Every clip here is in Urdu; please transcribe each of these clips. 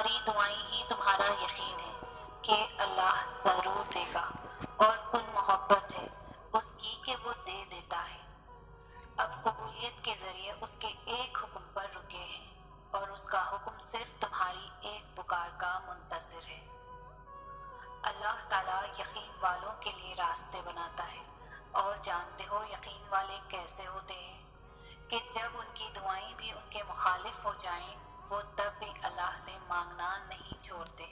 تمہاری دعائیں ہی تمہارا یقین ہے کہ اللہ ضرور دے گا، اور کن محبت ہے اس کی کہ وہ دے دیتا ہے۔ اب قبولیت کے ذریعے اس کے ایک حکم پر رکے ہیں، اور اس کا حکم صرف تمہاری ایک پکار کا منتظر ہے۔ اللہ تعالیٰ یقین والوں کے لیے راستے بناتا ہے، اور جانتے ہو یقین والے کیسے ہوتے ہیں کہ جب ان کی دعائیں بھی ان کے مخالف ہو جائیں وہ تب بھی اللہ سے مانگنا نہیں چھوڑتے۔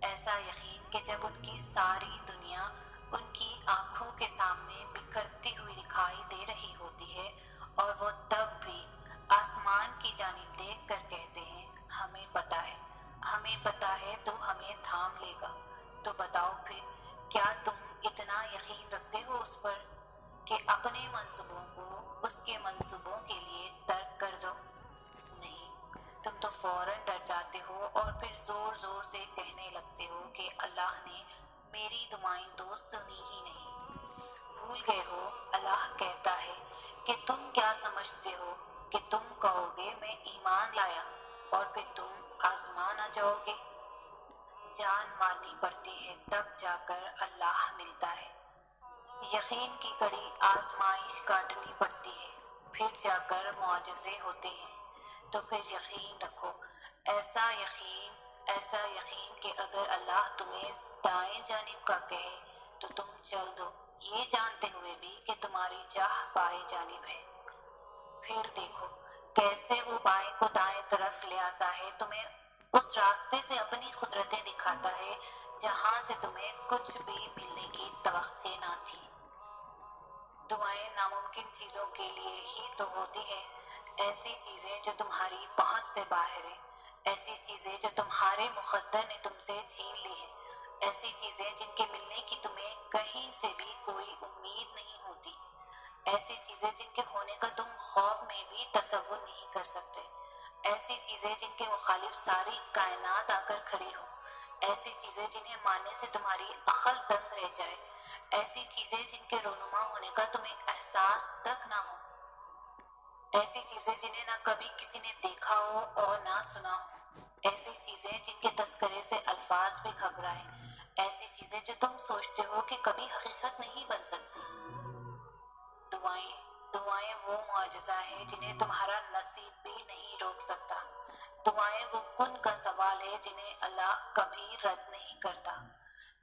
ایسا یقین کہ جب ان کی ساری دنیا ان کی آنکھوں کے سامنے بکھرتی ہوئی دکھائی دے رہی ہوتی ہے، اور وہ تب بھی آسمان کی جانب دیکھ کر کہتے ہیں ہمیں پتہ ہے، ہمیں پتہ ہے تو ہمیں تھام لے گا۔ تو بتاؤ پھر کیا تم اتنا یقین رکھتے ہو اس پر کہ اپنے منصوبوں کو اس کے منصوبوں کے لیے ترک کر دو؟ نہیں، تم تو فوراً ڈر جاتے ہو اور پھر زور زور سے کہنے لگتے ہو کہ اللہ نے میری دعائیں تو سنی ہی نہیں۔ بھول گئے ہو اللہ کہتا ہے کہ تم کیا سمجھتے ہو کہ تم کہو گے میں ایمان لایا، اور پھر تم آزما نہ جاؤ گے؟ جان مارنی پڑتی ہے تب جا کر اللہ ملتا ہے۔ یقین کی کڑی آزمائش کاٹنی پڑتی ہے، پھر جا کر معجزے ہوتے ہیں۔ تو پھر یقین رکھو، ایسا یقین کہ اگر اللہ تمہیں دائیں جانب کا کہے تو تم چل دو، یہ جانتے ہوئے بھی کہ تمہاری جاہ بائیں جانب ہے۔ پھر دیکھو کیسے وہ بائیں کو دائیں طرف لے آتا ہے، تمہیں اس راستے سے اپنی قدرتیں دکھاتا ہے جہاں سے تمہیں کچھ بھی ملنے کی توقع نہ تھی۔ دعائیں ناممکن چیزوں کے لیے ہی تو ہوتی ہیں، ایسی چیزیں جو تمہاری پہنچ سے باہر ہیں، ایسی چیزیں جو تمہارے مقدر نے تم سے چھین لی ہیں، ایسی چیزیں جن کے ملنے کی تمہیں کہیں سے بھی کوئی امید نہیں ہوتی، ایسی چیزیں جن کے ہونے کا تم خواب میں بھی تصور نہیں کر سکتے، ایسی چیزیں جن کے مخالف ساری کائنات آ کر کھڑی ہو، ایسی چیزیں جنہیں ماننے سے تمہاری عقل دنگ رہ جائے، ایسی چیزیں جن کے رونما ہونے کا تمہیں احساس تک نہ ہو، ایسی چیزیں جنہیں نہ کبھی کسی نے دیکھا ہو اور نہ سنا ہو، ایسی چیزیں جن کے تذکرے سے الفاظ بھی گھبرائیں، ایسی چیزیں جو تم سوچتے ہو کہ کبھی حقیقت نہیں بن سکتی۔ دعائیں وہ معجزہ ہے جنہیں تمہارا نصیب بھی نہیں روک سکتا۔ دعائیں وہ کن کا سوال ہے جنہیں اللہ کبھی رد نہیں کرتا۔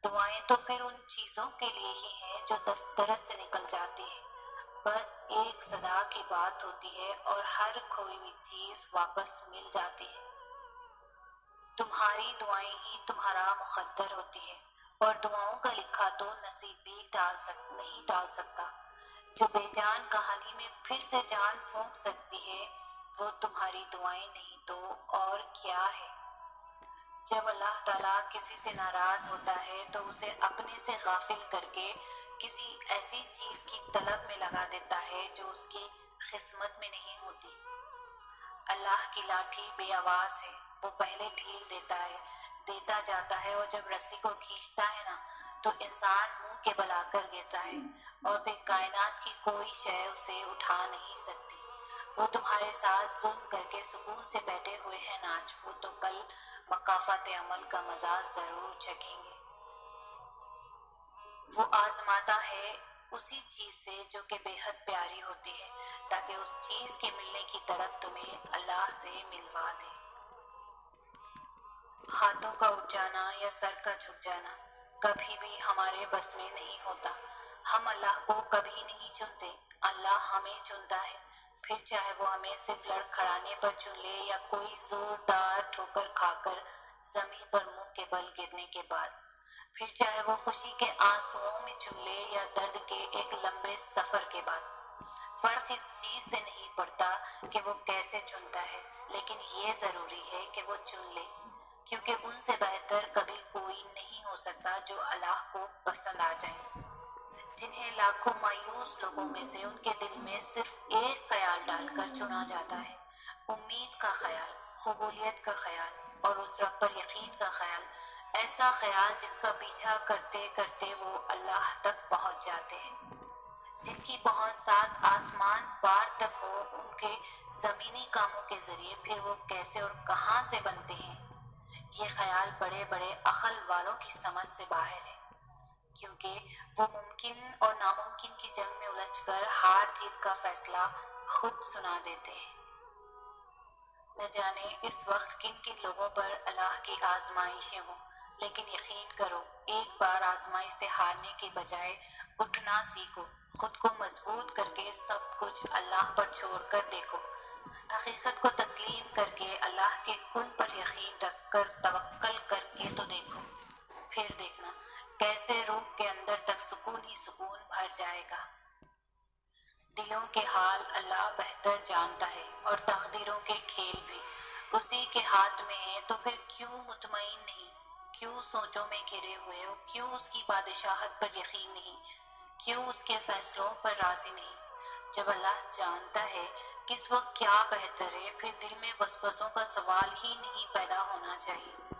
دعائیں تو پھر ان چیزوں کے لیے ہی ہیں جو دسترس سے نکل جاتی ہیں، بس ایک صدا کی بات ہوتی ہے اور ہر کھوئی ہوئی چیز واپس مل جاتی ہے۔ تمہاری دعائیں ہی تمہارا مقدر ہوتی ہے، اور دعاؤں کا لکھا تو نصیب بھی نہیں ٹال سکتا۔ جو بے جان کہانی میں پھر سے جان پھونک سکتی ہے وہ تمہاری دعائیں نہیں تو اور کیا ہے۔ جب اللہ تعالیٰ کسی سے ناراض ہوتا ہے تو اسے اپنے سے غافل کر کے کسی ایسی چیز کی طلب میں لگا دیتا ہے جو اس کی قسمت میں نہیں ہوتی۔ اللہ کی لاٹھی بے آواز ہے، وہ پہلے ڈھیل دیتا جاتا ہے، اور جب رسی کو کھینچتا ہے نا تو انسان منہ کے بل آ کر گرتا ہے، اور پھر کائنات کی کوئی شے اسے اٹھا نہیں سکتی۔ وہ تمہارے ساتھ ظلم کر کے سکون سے بیٹھے ہوئے ہیں ناچ، وہ تو کل مکافات عمل کا مزہ ضرور چکھیں گے۔ وہ آزماتا ہے اسی چیز سے جو کہ بے حد پیاری ہوتی ہے، تاکہ اس چیز کے ملنے کی طرف تمہیں اللہ سے ملوا دے۔ ہاتھوں کا اٹھ جانا یا سر کا جھک جانا کبھی بھی ہمارے بس میں نہیں ہوتا۔ ہم اللہ کو کبھی نہیں چنتے، اللہ ہمیں چنتا ہے، پھر چاہے وہ ہمیں صرف لڑکھڑانے پر چن لے یا کوئی زوردار ٹھوکر کھا کر زمین پر منہ کے بل گرنے کے بعد، پھر چاہے وہ خوشی کے آنسوؤں میں چن لے یا درد کے ایک لمبے سفر کے بعد۔ فرق اس چیز سے نہیں پڑتا کہ وہ کیسے چنتا ہے، لیکن یہ ضروری ہے کہ وہ چن لے، کیونکہ ان سے بہتر کبھی کوئی نہیں ہو سکتا جو اللہ کو پسند آ جائیں، جنہیں لاکھوں مایوس لوگوں میں سے ان کے دل میں صرف ایک خیال ڈال کر چنا جاتا ہے، امید کا خیال، قبولیت کا خیال، اور اس رب پر یقین کا خیال، ایسا خیال جس کا پیچھا کرتے کرتے وہ اللہ تک پہنچ جاتے ہیں، جن کی پہنچ سات آسمان پار تک ہو۔ ان کے زمینی کاموں کے ذریعے پھر وہ کیسے اور کہاں سے بنتے ہیں یہ خیال بڑے بڑے عقل والوں کی سمجھ سے باہر ہے، کیونکہ وہ ممکن اور ناممکن کی جنگ میں الجھ کر ہار جیت کا فیصلہ خود سنا دیتے ہیں۔ نہ جانے اس وقت کن کن لوگوں پر اللہ کی آزمائشیں ہوں، لیکن یقین کرو ایک بار آزمائش سے ہارنے کے بجائے اٹھنا سیکھو، خود کو مضبوط کر کے سب کچھ اللہ پر چھوڑ کر دیکھو، حقیقت کو تسلیم کر کے اللہ کے کن پر یقین رکھ کر توکل کر کے تو دیکھو، پھر دیکھنا کیسے روح کے اندر تک سکون ہی سکون بھر جائے گا۔ دلوں کے حال اللہ بہتر جانتا ہے اور تقدیروں کے کھیل بھی اسی کے ہاتھ میں ہے، تو پھر کیوں مطمئن نہیں، کیوں سوچوں میں گھرے ہوئے ہو، کیوں اس کی بادشاہت پر یقین نہیں، کیوں اس کے فیصلوں پر راضی نہیں؟ جب اللہ جانتا ہے کس وقت کیا بہتر ہے، پھر دل میں وسوسوں کا سوال ہی نہیں پیدا ہونا چاہیے۔